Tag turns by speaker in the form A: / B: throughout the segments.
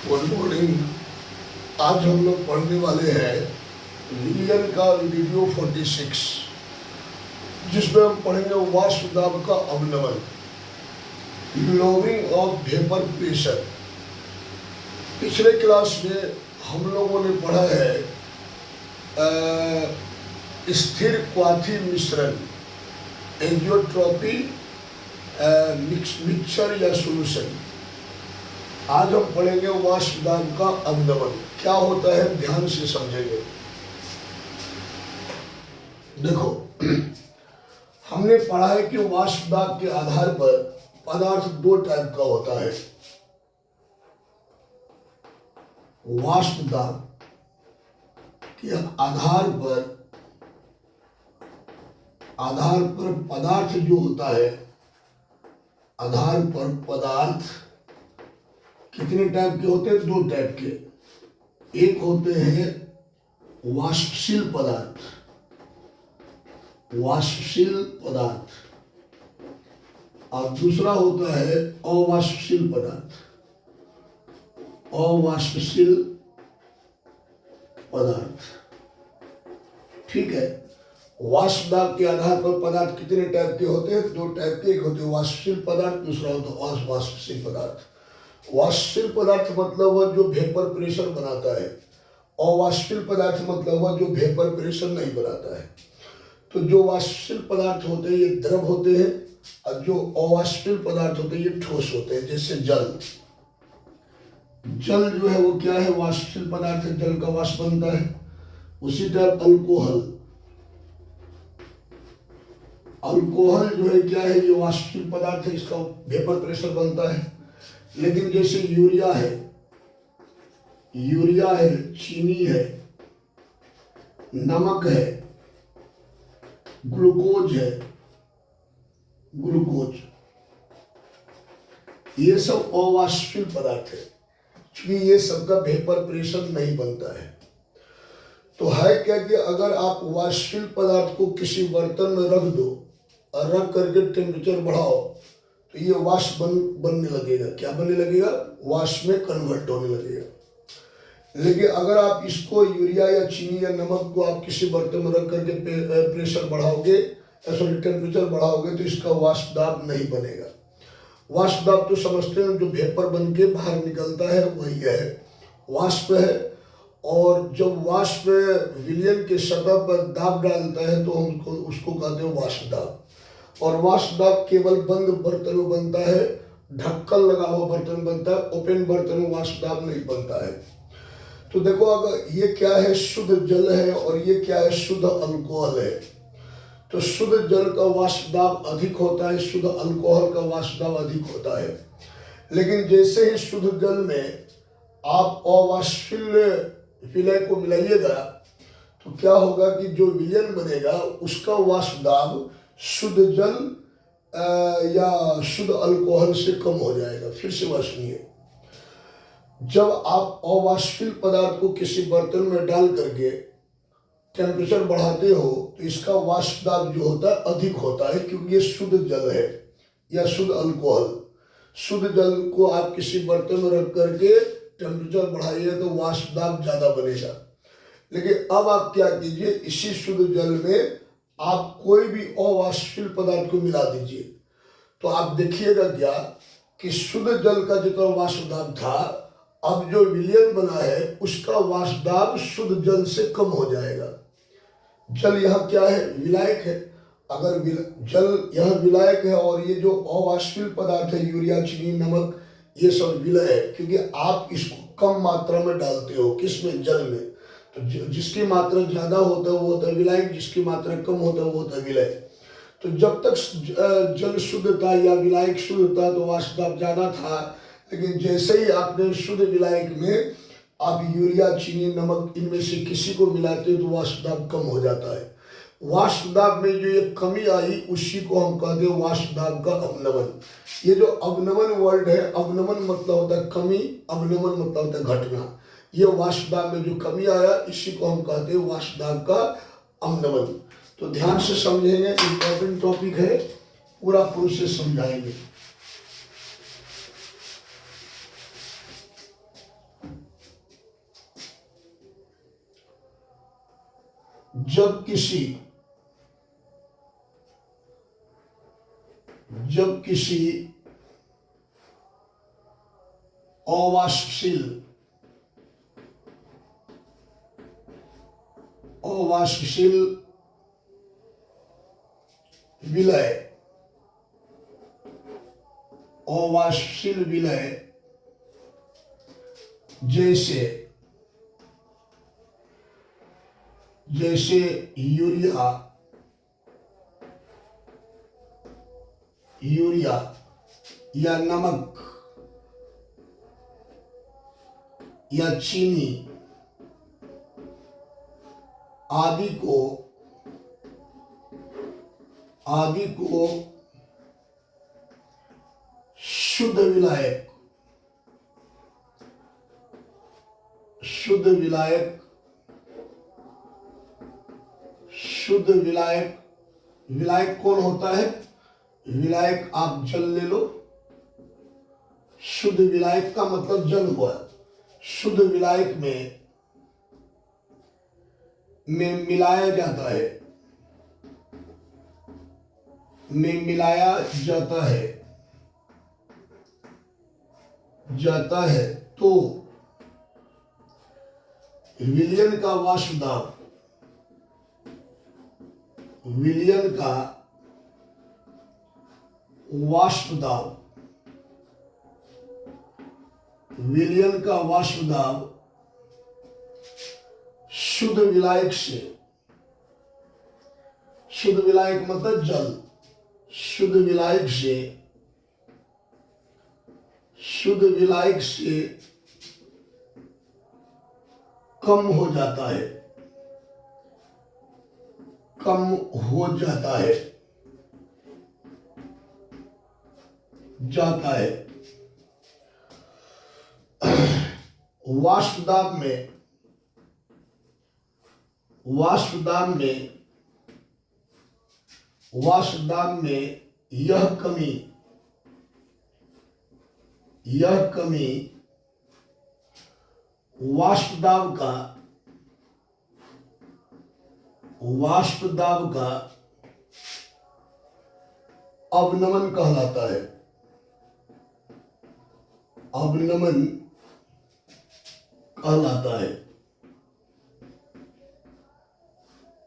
A: Good morning. आज हम लोग पढ़ने वाले हैं विलियन का वीडियो 46, जिसमें हम पढ़ेंगे वाष्पदाब का अवनमन, लोअरिंग ऑफ वेपर प्रेशर। पिछले क्लास में हम लोगों ने पढ़ा है स्थिर क्वाथी मिश्रण, एजियोट्रॉपी, मिक्सचर या सोल्यूशन। आज हम पढ़ेंगे वाष्पदाब का अवनमन क्या होता है, ध्यान से समझेंगे। देखो, हमने पढ़ा है कि वाष्पदाब के आधार पर पदार्थ दो टाइप का होता है। वाष्पदाब के आधार पर पदार्थ जो होता है, आधार पर पदार्थ कितने टाइप के होते हैं? दो टाइप के। एक होते हैं वाष्पशील पदार्थ, और दूसरा होता है अवाष्पशील पदार्थ, ठीक है। वाष्पदाब के आधार पर पदार्थ कितने टाइप के होते हैं? दो टाइप के। एक होते हैं वाष्पशील पदार्थ, दूसरा होता है अवाष्पशील पदार्थ। वाष्पशील पदार्थ मतलब वह जो वेपर प्रेशर बनाता है, अवाष्पशील पदार्थ मतलब वह जो वेपर प्रेशर नहीं बनाता है। तो जो वाष्पशील पदार्थ होते हैं ये द्रव होते हैं, और जो अवाष्पशील पदार्थ होते हैं ये ठोस होते हैं। जैसे जल जो है वो क्या है? वाष्पशील पदार्थ है, जल का वाष्प बनता है। उसी तरह अल्कोहल जो है क्या है? ये वाष्पशील पदार्थ है, इसका वेपर प्रेशर बनता है। लेकिन जैसे यूरिया है, चीनी है, नमक है, ग्लूकोज है, ये सब अवाष्पशील पदार्थ है, क्योंकि ये सबका वेपर प्रेशर नहीं बनता है। तो है क्या कि अगर आप वाष्पशील पदार्थ को किसी बर्तन में रख दो और रख करके टेम्परेचर बढ़ाओ तो ये वाष्प बनने लगेगा। क्या बनने लगेगा? वाष्प में कन्वर्ट होने लगेगा। लेकिन अगर आप इसको यूरिया या चीनी या नमक को आप किसी बर्तन में रख करके प्रेशर बढ़ाओगे, टेम्परेचर बढ़ाओगे, तो इसका वाष्पदाब नहीं बनेगा। वाष्पदाब तो समझते हैं जो वेपर बन के बाहर निकलता है वही है, वाष्प है। और जब वाष्प विलयन के सतह पर दाब डालता है तो हम उसको कहते हैं वाष्पदाब। और वाष्पदाब केवल बंद बर्तन में बनता है, ढक्कन लगा हुआ बर्तन में बनता है, ओपन बर्तन में वाष्पदाब नहीं बनता है। तो देखो, अगर ये क्या है? शुद्ध जल है, और ये क्या है? शुद्ध अल्कोहल है। तो शुद्ध जल का वाष्पदाब अधिक होता है, शुद्ध अल्कोहल का वाष्पदाब अधिक होता है। लेकिन जैसे ही शुद्ध जल में आप अवाष्पशील विलय को मिलाइएगा तो क्या होगा कि जो विलयन बनेगा उसका वाष्पदाब शुद्ध जल या शुद्ध अल्कोहल से कम हो जाएगा। फिर से बात सुनिए, जब आप अवाष्पशील पदार्थ को किसी बर्तन में डाल करके टेम्परेचर बढ़ाते हो तो इसका वाष्पदाब जो होता है अधिक होता है, क्योंकि ये शुद्ध जल है या शुद्ध अल्कोहल। शुद्ध जल को आप किसी बर्तन में रख करके टेम्परेचर बढ़ाइए तो वाष्पदाब ज़्यादा बनेगा। लेकिन अब आप क्या कीजिए, इसी शुद्ध जल में आप कोई भी अवाष्पशील पदार्थ को मिला दीजिए, तो आप देखिएगा क्या कि शुद्ध जल का जितना वाष्पदाब था, अब जो विलयन बना है उसका वाष्पदाब शुद्ध जल से कम हो जाएगा। जल यहाँ क्या है? विलायक है। अगर जल यहाँ विलायक है और ये जो अवाष्पशील पदार्थ है, यूरिया, चीनी, नमक, ये सब विलय है, क्योंकि आप इसको कम मात्रा में डालते हो। किसमें? जल में। तो जिसकी मात्रा ज्यादा होता है वो होता है विलायक, जिसकी मात्रा कम होता है वो होता है विलय। तो जब तक जल शुद्ध था या विलायक शुद्ध था तो वाष्पदाब ज्यादा था। लेकिन जैसे ही आपने शुद्ध विलायक में आप यूरिया, चीनी, नमक इनमें से किसी को मिलाते हो तो वाष्पदाब कम हो जाता है। वाष्पदाब में जो ये कमी आई उसी को हम कहते हैं वाष्पदाब का अवनमन। ये जो अवनमन वर्ड है, अवनमन मतलब होता है कमी, अवनमन मतलब होता है घटना। ये वाष्पदाब में जो कमी आया इसी को हम कहते हैं वाष्पदाब का अवनमन। तो ध्यान से समझेंगे, इंपॉर्टेंट टॉपिक है, पूरा प्रोसेस समझाएंगे। जब किसी अवाष्पशील विलय जैसे यूरिया या नमक या चीनी आदि को शुद्ध विलायक कौन होता है? विलायक आप जल ले लो, शुद्ध विलायक का मतलब जल हुआ। शुद्ध विलायक में मिलाया जाता है तो विलयन का वाष्प दाब शुद्ध विलायक मतलब जल, शुद्ध विलायक से कम हो जाता है। वाष्प दाब में यह कमी वाष्प दाब का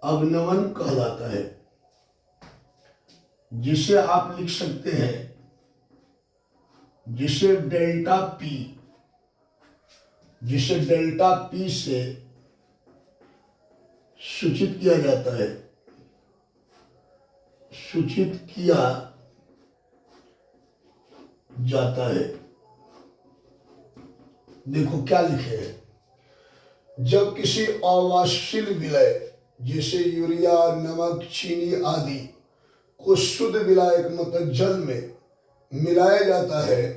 A: अवनमन कहलाता है। जिसे आप लिख सकते हैं, जिसे डेल्टा पी से सूचित किया जाता है। देखो क्या लिखे हैं, जब किसी अवाष्पशील विलय जैसे यूरिया, नमक, चीनी आदि को शुद्ध विलायक मतलब जल में मिलाया जाता है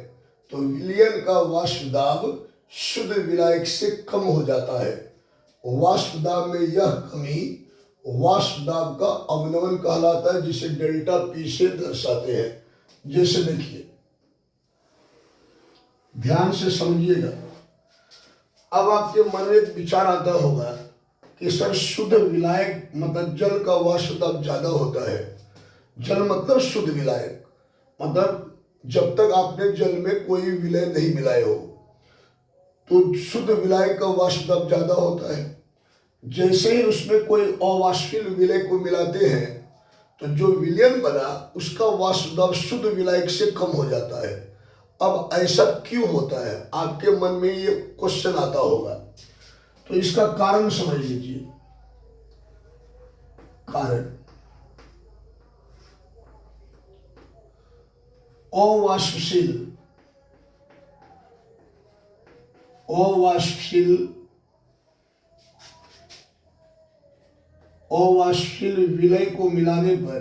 A: तो विलयन का वाष्प दाब शुद्ध विलायक से कम हो जाता है। वाष्प दाब में यह कमी वाष्प दाब का अवनमन कहलाता है, जिसे डेल्टा पी से दर्शाते हैं। जैसे देखिए, ध्यान से समझिएगा। अब आपके मन में एक विचार आता होगा कि सर शुद्ध विलायक मतलब जल का वाष्प दाब ज्यादा होता है। जल मतलब शुद्ध विलायक, मतलब जब तक आपने जल में कोई विलय नहीं मिलाए हो तो शुद्ध विलायक का वाष्प दाब ज्यादा होता है। जैसे ही उसमें कोई अवाष्पशील विलय को मिलाते हैं तो जो विलयन बना उसका वाष्प दाब शुद्ध विलायक से कम हो जाता है। अब ऐसा क्यों होता है, आपके मन में ये क्वेश्चन आता होगा, तो इसका कारण समझ लीजिए। कारण अवाष्पशील विलय को मिलाने पर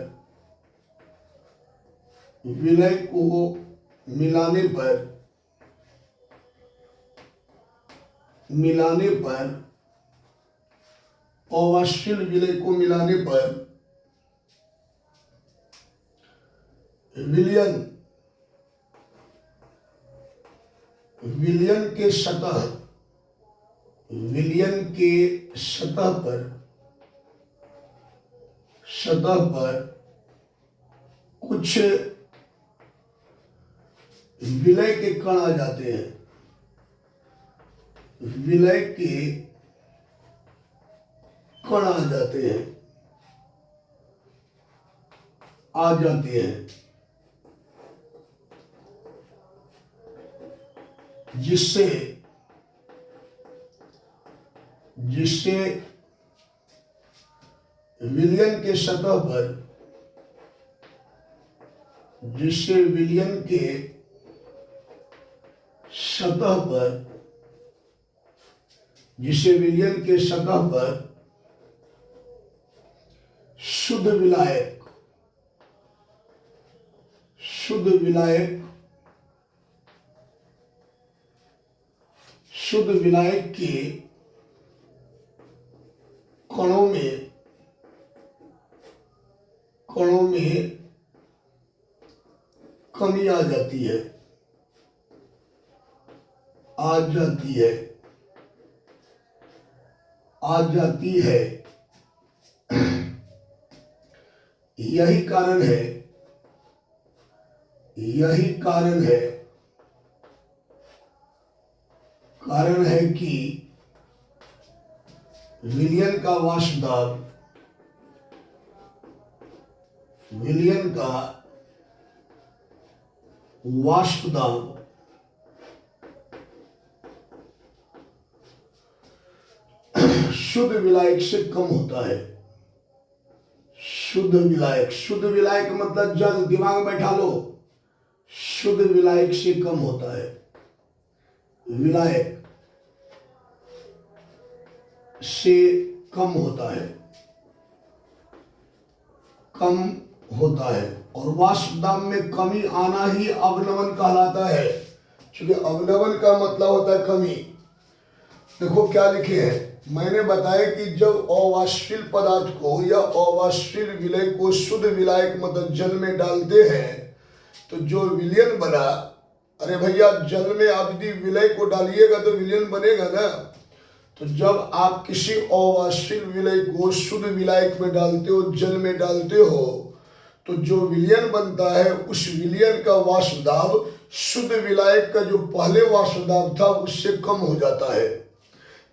A: विलयन के सतह पर सतह पर कुछ विलय के कण आ जाते हैं, विलय के कण आ जाते हैं, आ जाते हैं, जिससे विलयन के सतह पर, जिससे विलयन के सतह पर, जिसे विलयन के सतह पर शुद्ध विलायक, शुद्ध विलायक, शुद्ध विलायक के कणों में कमी आ जाती है, आ जाती है, आ जाती है। यही कारण है, यही कारण है, कारण है कि विलयन का वाष्प दाब, विलयन का वाष्प दाब शुद्ध विलायक से कम होता है। शुद्ध विलायक, शुद्ध विलायक मतलब जल, दिमाग में बैठा लो, शुद्ध विलायक से कम होता है, विलायक से कम होता है, कम होता है। और वाष्प दाब में कमी आना ही अवनमन कहलाता है, क्योंकि अवनमन का मतलब होता है कमी। देखो क्या लिखे हैं, मैंने बताया कि जब अवाष्पशील पदार्थ को या अवाष्पशील विलय को शुद्ध विलायक मतलब जल में डालते हैं तो जो विलयन बना, अरे भैया जल में आप यदि विलय को डालिएगा तो विलयन बनेगा ना। तो जब आप किसी अवाष्पशील विलय को शुद्ध विलायक में डालते हो, जल में डालते हो, तो जो विलयन बनता है उस विलयन का वाष्प दाब शुद्ध विलायक का जो पहले वाष्प दाब था उससे कम हो जाता है।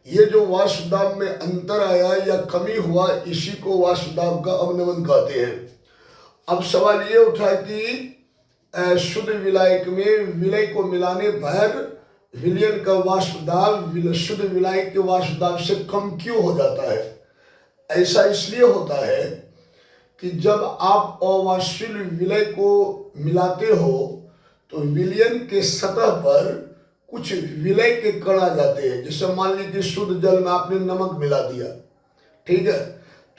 A: ये जो वाष्प दाब में अंतर आया या कमी हुआ, इसी को वाष्प दाब का अवनमन कहते हैं। अब सवाल ये उठा कि शुद्ध विलायक में विलय को मिलाने पर विलयन का वाष्प दाब शुद्ध विलायक के वाष्प दाब से कम क्यों हो जाता है? ऐसा इसलिए होता है कि जब आप अवाष्पशील विलय को मिलाते हो तो विलयन के सतह पर कुछ विलय के कण आ जाते हैं। जैसे मान लीजिए शुद्ध जल में आपने नमक मिला दिया, ठीक है,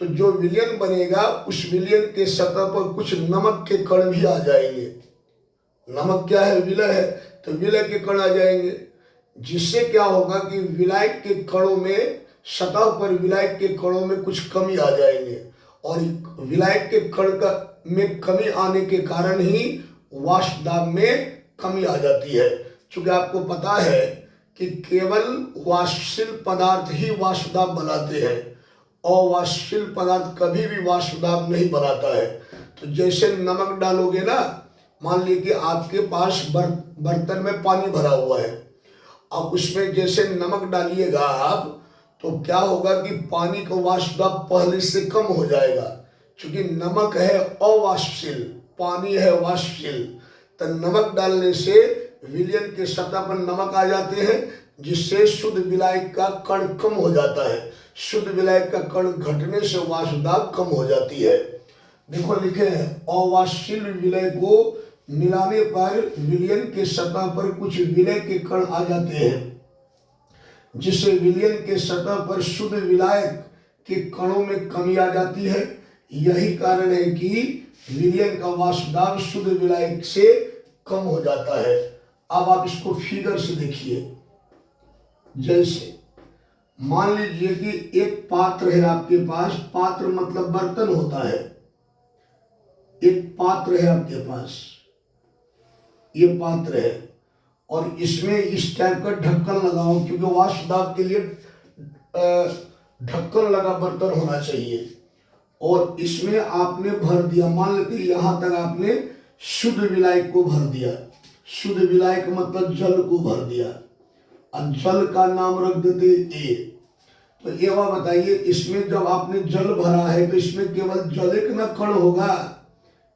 A: तो जो विलयन बनेगा उस विलयन के सतह पर कुछ नमक के कण भी आ जाएंगे। नमक क्या है? विलय है, तो विलय के कण आ जाएंगे, जिससे क्या होगा कि विलायक के कणों में, सतह पर विलायक के कणों में कुछ कमी आ जाएंगे, और विलायक के कण का में कमी आने के कारण ही वाष्प दाब में कमी आ जाती है। क्योंकि आपको पता है कि केवल वाष्पशील पदार्थ ही वाष्प दाब बनाते हैं, अवाष्पशील पदार्थ कभी भी वाष्प दाब नहीं बनाता है। तो जैसे नमक डालोगे ना, मान लीजिए आपके पास बर्तन में पानी भरा हुआ है, अब उसमें जैसे नमक डालिएगा आप, तो क्या होगा कि पानी का वाष्प दाब पहले से कम हो जाएगा, क्योंकि नमक है अवाष्पशील, पानी है वाष्पशील। तो नमक डालने से विलयन के सतह पर नमक आ जाते हैं, जिससे शुद्ध विलायक का कण कम हो जाता है। शुद्ध विलायक का कण घटने से वाष्प दाब कम हो जाती है। देखो लिखे हैं, अवाष्पशील विलय को मिलाने पर विलयन के सतह पर कुछ विलय के कण आ जाते हैं, जिससे विलयन के सतह पर शुद्ध विलायक के कणों में कमी आ जाती है। यही कारण है कि विलयन का वाष्प दाब शुद्ध विलायक से कम हो जाता है। अब आप इसको फिगर से देखिए। जैसे मान लीजिए कि एक पात्र है आपके पास, पात्र मतलब बर्तन होता है, एक पात्र है आपके पास, ये पात्र है, और इसमें इस टाइप का ढक्कन लगाओ, क्योंकि वाष्प दाब के लिए ढक्कन लगा बर्तन होना चाहिए। और इसमें आपने भर दिया, मान लेते यहां तक आपने शुद्ध विलायक को भर दिया। शुद्ध विलायक मतलब जल को भर दिया, और जल का नाम रख देते ए। तो ये बात बताइए, इसमें जब आपने जल भरा है तो इसमें केवल जल एक न कण होगा,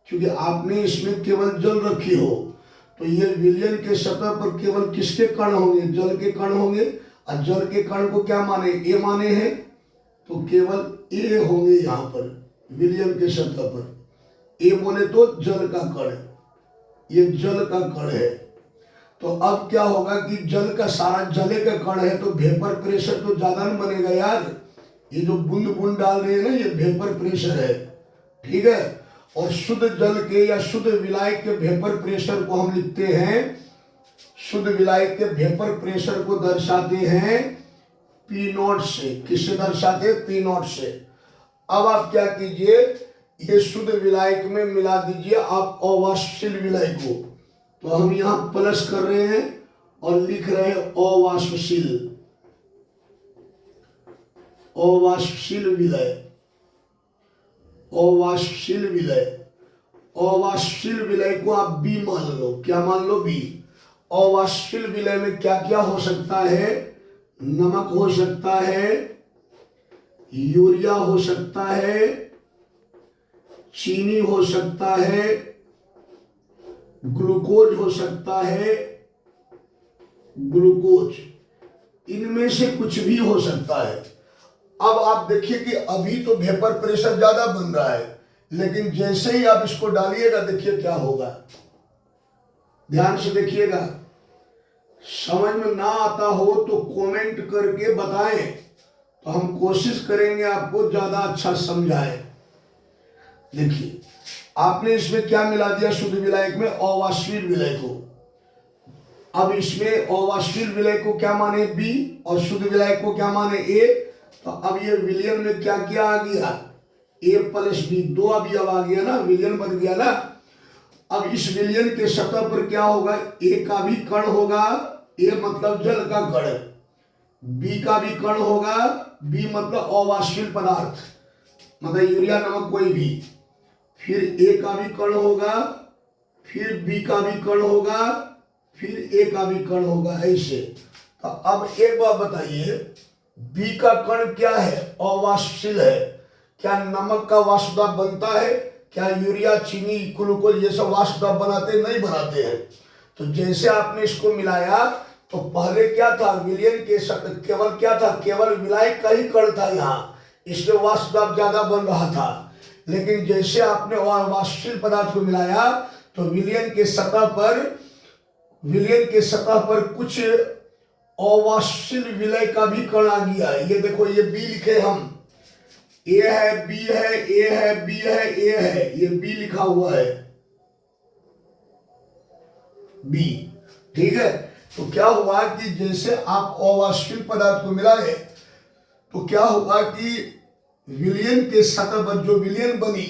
A: क्योंकि आपने इसमें केवल जल रखी हो। तो ये विलयन के सतह पर केवल किसके कण होंगे? जल के कण होंगे। और जल के कण को क्या माने? ए माने हैं, तो केवल ए होंगे यहाँ पर विलयन के सतह पर। ए बोले तो जल का कण, ये जल का कण है। तो अब क्या होगा कि जल का सारा जले का कण है, तो वेपर प्रेशर तो ज्यादा नहीं बनेगा यार। ये जो बूंद बूंद डाल रहे हैं ना, ये वेपर प्रेशर है, ठीक है। और शुद्ध जल के या शुद्ध विलायक के वेपर प्रेशर को हम लिखते हैं, शुद्ध विलायक के वेपर प्रेशर को दर्शाते हैं पी नॉट से। किससे दर्शाते हैं? पी नॉट से। अब आप क्या कीजिए, ये शुद्ध विलायक में मिला दीजिए आप अवाष्पशील विलय को। तो हम यहां प्लस कर रहे हैं और लिख रहे हैं अवाष्पशील, अवाष्पशील विलय, अवाष्पशील विलय। अवाष्पशील विलय को आप बी मान लो। क्या मान लो? बी। अवाष्पशील विलय में क्या क्या हो सकता है? नमक हो सकता है, यूरिया हो सकता है, चीनी हो सकता है, ग्लूकोज हो सकता है, ग्लूकोज, इनमें से कुछ भी हो सकता है। अब आप देखिए कि अभी तो वेपर प्रेशर ज्यादा बन रहा है, लेकिन जैसे ही आप इसको डालिएगा देखिए क्या होगा। ध्यान से देखिएगा, समझ में ना आता हो तो कमेंट करके बताएं, तो हम कोशिश करेंगे आपको ज्यादा अच्छा समझाएं। देखिए आपने इसमें क्या मिला दिया? शुद्ध विलायक में अवाष्पशील विलय को। अब इसमें अवाष्पशील विलय को क्या माने? बी, और शुद्ध विलायक को क्या माने? ए। तो अब ये विलयन में क्या क्या आ गया? ए प्लस बी, दो अभी अब आ गया ना, विलयन बन गया ना। अब इस विलयन के सतह पर क्या होगा? ए का भी कण होगा, ए मतलब जल का कण, बी का भी कण होगा, बी मतलब अवाष्पशील पदार्थ, मतलब यूरिया नमक कोई भी, फिर ए का भी कण होगा, फिर बी का भी कण होगा, फिर ए का भी कण होगा, ऐसे। तो अब एक बात बताइए, बी का कण क्या है? अवाष्पशील है। क्या नमक का वाष्पदाब बनता है? क्या यूरिया, चीनी, ग्लूकोज ये सब वाष्पदाब बनाते? नहीं बनाते हैं। तो जैसे आपने इसको मिलाया तो पहले क्या था? विलयन के केवल क्या था? केवल विलायक का ही कण था यहाँ, इसलिए वाष्पदाब ज्यादा बन रहा था। लेकिन जैसे आपने वाष्पशील पदार्थ को मिलाया तो विलयन के सतह पर कुछ अवाष्पशील विलय का भी कण आ गया। ये देखो, ये बी लिखे हम, ए है, बी है, ए है, बी है, ए है, ये बी लिखा हुआ है, बी, ठीक है। तो क्या हुआ कि जैसे आप अवाष्पशील पदार्थ को मिलाए तो क्या हुआ कि विलयन के सतह पर जो विलयन बनी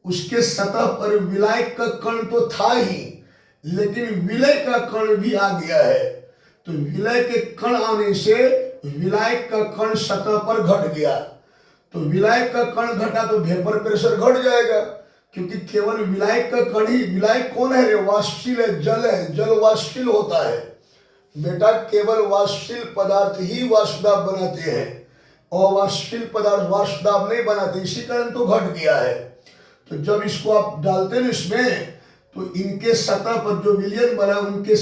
A: उसके सतह पर विलायक का कण तो था ही, लेकिन विलय का कण भी आ गया है। तो विलय के कण आने से विलायक का कण सतह पर घट गया। तो विलायक का कण घटा तो वेपर प्रेशर घट जाएगा, क्योंकि केवल विलायक का कण ही, विलायक कौन है रे? वाष्पशील है, जल है, जल वाष्पशील होता है बेटा। केवल वाष्पशील पदार्थ ही वाष्पदाब बनाते हैं, अवाष्पशील पदार्थ वाष्पदाब नहीं बनाते, इसी कारण तो घट गया है। तो जब इसको आप डालते हैं इसमें, तो इनके सतह पर जो विलयन बना उनके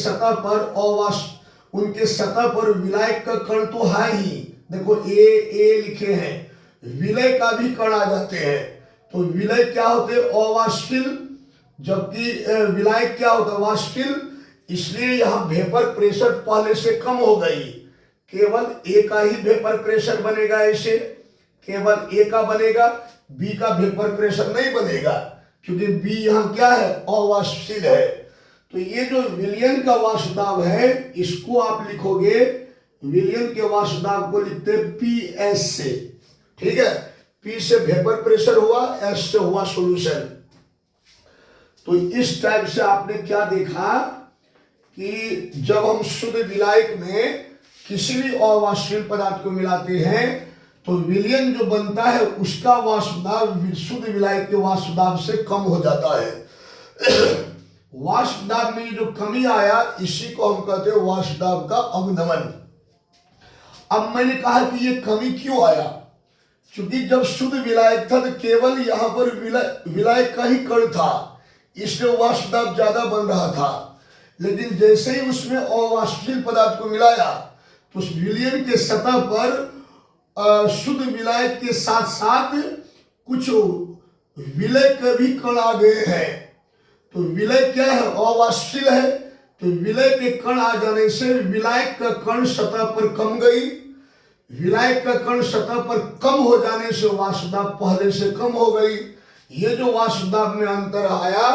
A: सतह पर विलायक का कण तो है ही। देखो ए लिखे हैं, विलय का भी कण आ जाते हैं। तो विलय क्या होते हैं? अवाष्पशील, जबकि विलायक क्या होता है? वाष्पशील। इसलिए यहाँ वेपर प्रेशर पहले से कम हो गई, केवल ए का ही वेपर प्रेशर बनेगा, ऐसे केवल ए का बनेगा, बी का वेपर प्रेशर नहीं बनेगा, क्योंकि बी यहाँ क्या है? अवाष्पशील है। तो ये जो विलयन का वाष्पदाब है इसको आप लिखोगे, विलयन के वाष्पदाब को लिखते हैं पी एस से, ठीक है। पी से वेपर प्रेशर हुआ, एस से हुआ सॉल्यूशन। तो इस टाइप से आपने क्या देखा कि जब हम शुद्ध विलायक में किसी भी अवाष्पशील पदार्थ को मिलाते हैं तो विलयन जो बनता है उसका वाष्प दाब शुद्ध विलायक के वाष्प दाब से कम हो जाता है। वाष्प दाब में जो कमी आया इसी को हम कहते हैं वाष्प दाब का अवनमन। अब मैंने कहा कि ये कमी क्यों आया, क्योंकि जब शुद्ध विलायक था तो केवल यहाँ पर विलायक का ही कण था, इसलिए वाष्प दाब ज्यादा बन रहा था। लेकिन जैसे ही उसमें अवाष्पशील पदार्थ को मिलाया तो उस विलयन के सतह पर शुद्ध विलायक के साथ साथ कुछ विलय के भी कण आ गए हैं। तो विलय क्या है, अवाष्पशील है, तो विलय के कण आ जाने से विलायक का कण सतह पर कम गई। विलायक का कण सतह पर कम हो जाने से वाष्प दाब पहले से कम हो गई। ये जो वाष्प दाब में अंतर आया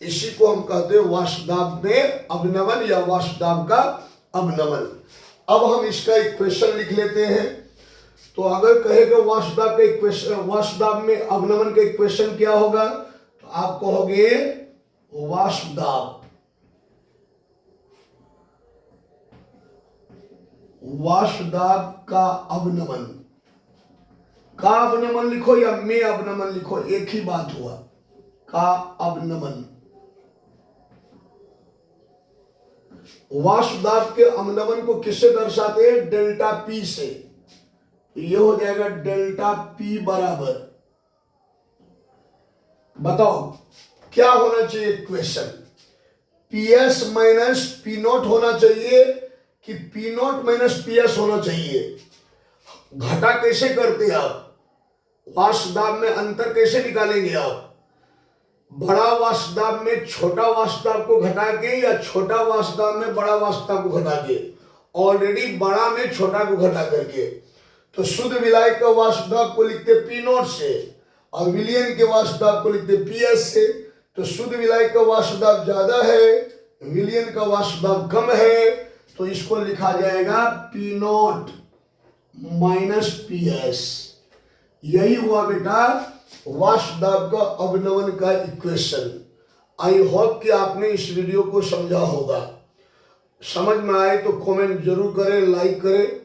A: इसी को हम कहते हैं वाष्प दाब में अवनमन या वाष्प दाब का अवनमन। अब हम इसका इक्वेशन लिख लेते हैं। तो अगर कहेगा वाष्प दाब का इक्वेशन, वाष्प दाब में अवनमन का इक्वेशन क्या होगा, तो आप कहोगे वाष्प दाब, वाष्प दाब का अवनमन, का अवनमन लिखो या में अवनमन लिखो, एक ही बात हुआ, का अवनमन। वाष्प दाब के अवनमन को किससे दर्शाते हैं, डेल्टा पी से। ये हो जाएगा डेल्टा पी बराबर, बताओ क्या होना चाहिए equation, P S minus P note होना चाहिए कि P note minus P S होना चाहिए। घटा कैसे करते हैं आप, वाष्प दाब में अंतर कैसे निकालेंगे आप, बड़ा वाष्प दाब में छोटा वाष्प दाब को घटा के या छोटा वाष्प दाब में बड़ा वाष्प दाब को घटा के, ऑलरेडी बड़ा में छोटा को घटा करके। तो शुद्ध विलायक का वाष्प दाब को लिखते पी नोट से और विलयन के वाष्प दाब को लिखते पी एस से। तो शुद्ध विलायक का वाष्प दाब ज्यादा है, विलयन का वाष्प दाब कम है, तो इसको लिखा जाएगा P note minus P S. यही हुआ बेटा वाष्प दाब का अवनमन का इक्वेशन। आई होप कि आपने इस वीडियो को समझा होगा। समझ में आए तो कमेंट जरूर करें, लाइक करें